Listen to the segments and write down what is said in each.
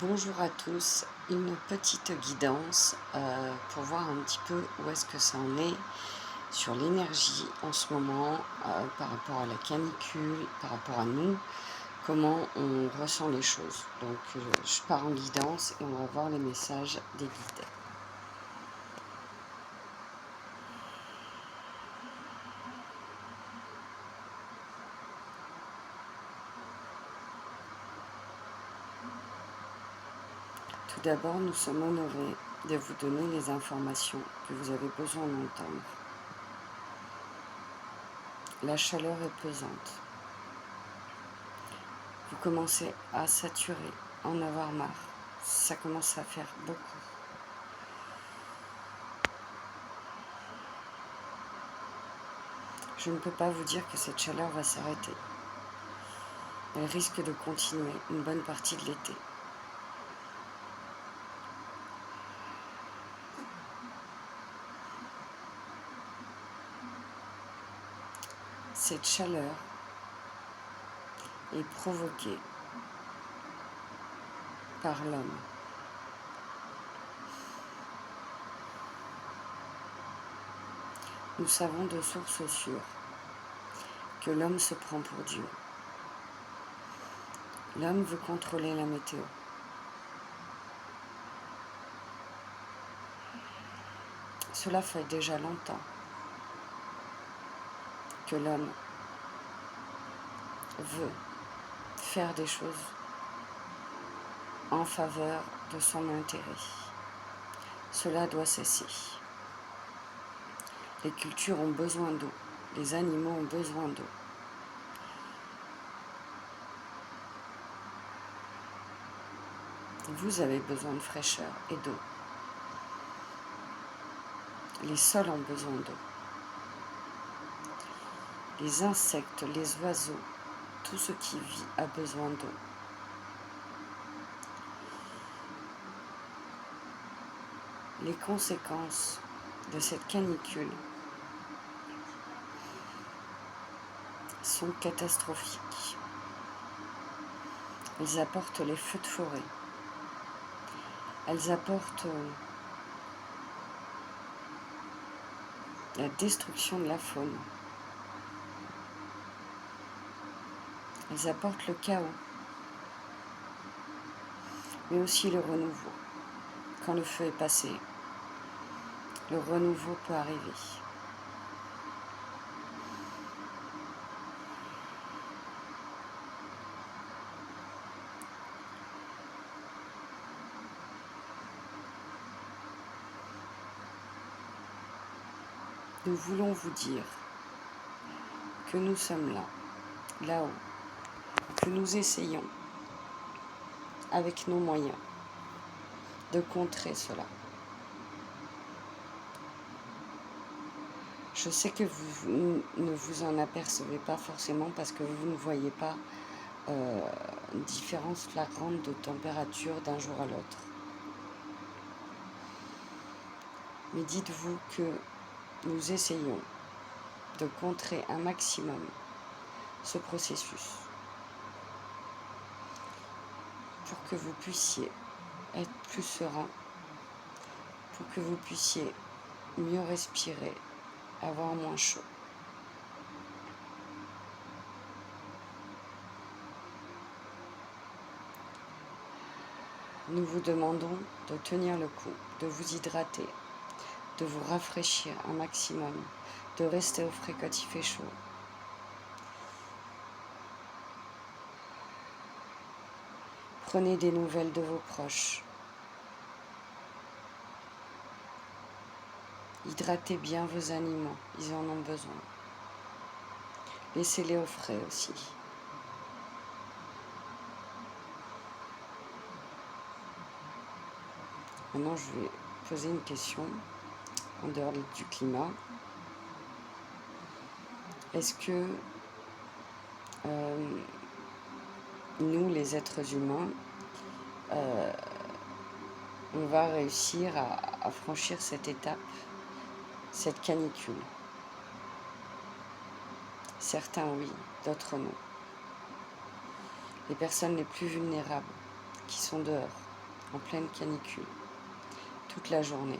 Bonjour à tous, une petite guidance pour voir un petit peu où est-ce que ça en est sur l'énergie en ce moment par rapport à la canicule, par rapport à nous, comment on ressent les choses. Donc je pars en guidance et on va voir les messages des guides. Tout d'abord, nous sommes honorés de vous donner les informations que vous avez besoin d'entendre. La chaleur est pesante. Vous commencez à saturer, en avoir marre. Ça commence à faire beaucoup. Je ne peux pas vous dire que cette chaleur va s'arrêter. Elle risque de continuer une bonne partie de l'été. Cette chaleur est provoquée par l'homme. Nous savons de sources sûres que l'homme se prend pour Dieu. L'homme veut contrôler la météo. Cela fait déjà longtemps que l'homme veut faire des choses en faveur de son intérêt. Cela doit cesser. Les cultures ont besoin d'eau, les animaux ont besoin d'eau. Vous avez besoin de fraîcheur et d'eau. Les sols ont besoin d'eau. Les insectes, les oiseaux, tout ce qui vit a besoin d'eau. Les conséquences de cette canicule sont catastrophiques. Elles apportent les feux de forêt. Elles apportent la destruction de la faune. Elles apportent le chaos, mais aussi le renouveau. Quand le feu est passé, le renouveau peut arriver. Nous voulons vous dire que nous sommes là, là-haut, que nous essayons, avec nos moyens, de contrer cela. Je sais que vous ne vous en apercevez pas forcément parce que vous ne voyez pas une différence flagrante de température d'un jour à l'autre. Mais dites-vous que nous essayons de contrer un maximum ce processus pour que vous puissiez être plus serein, pour que vous puissiez mieux respirer, avoir moins chaud. Nous vous demandons de tenir le coup, de vous hydrater, de vous rafraîchir un maximum, de rester au frais quand il fait chaud. Prenez des nouvelles de vos proches. Hydratez bien vos animaux, ils en ont besoin. Laissez-les au frais aussi. Maintenant, je vais poser une question en dehors du climat. Est-ce que nous, les êtres humains, on va réussir à franchir cette étape, cette canicule? Certains oui, d'autres non. Les personnes les plus vulnérables qui sont dehors, en pleine canicule, toute la journée.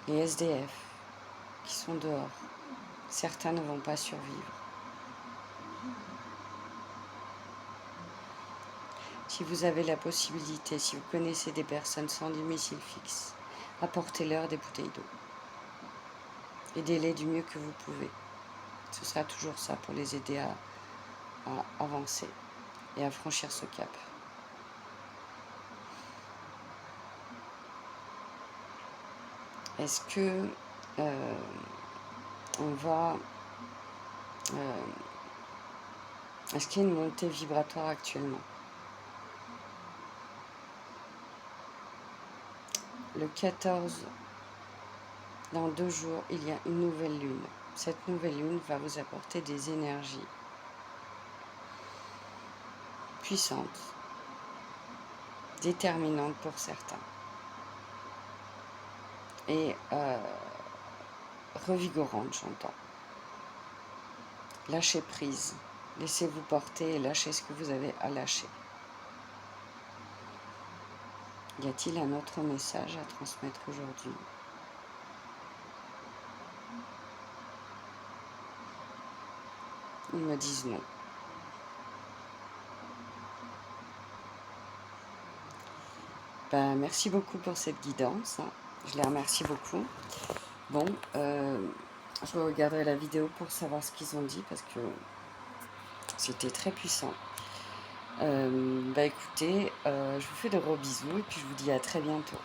Les SDF qui sont dehors, certains ne vont pas survivre. Si vous avez la possibilité, si vous connaissez des personnes sans domicile fixe, apportez-leur des bouteilles d'eau. Aidez-les du mieux que vous pouvez. Ce sera toujours ça pour les aider à avancer et à franchir ce cap. Est-ce que est-ce qu'il y a une montée vibratoire actuellement? Le 14, dans 2 jours, il y a une nouvelle lune. Cette nouvelle lune va vous apporter des énergies puissantes, déterminantes pour certains, et revigorantes, j'entends. Lâchez prise, laissez-vous porter et lâchez ce que vous avez à lâcher. Y a-t-il un autre message à transmettre aujourd'hui? Ils me disent non. Ben, merci beaucoup pour cette guidance. Je les remercie beaucoup. Bon, je regarderai la vidéo pour savoir ce qu'ils ont dit parce que c'était très puissant. Bah écoutez, je vous fais de gros bisous et puis je vous dis à très bientôt.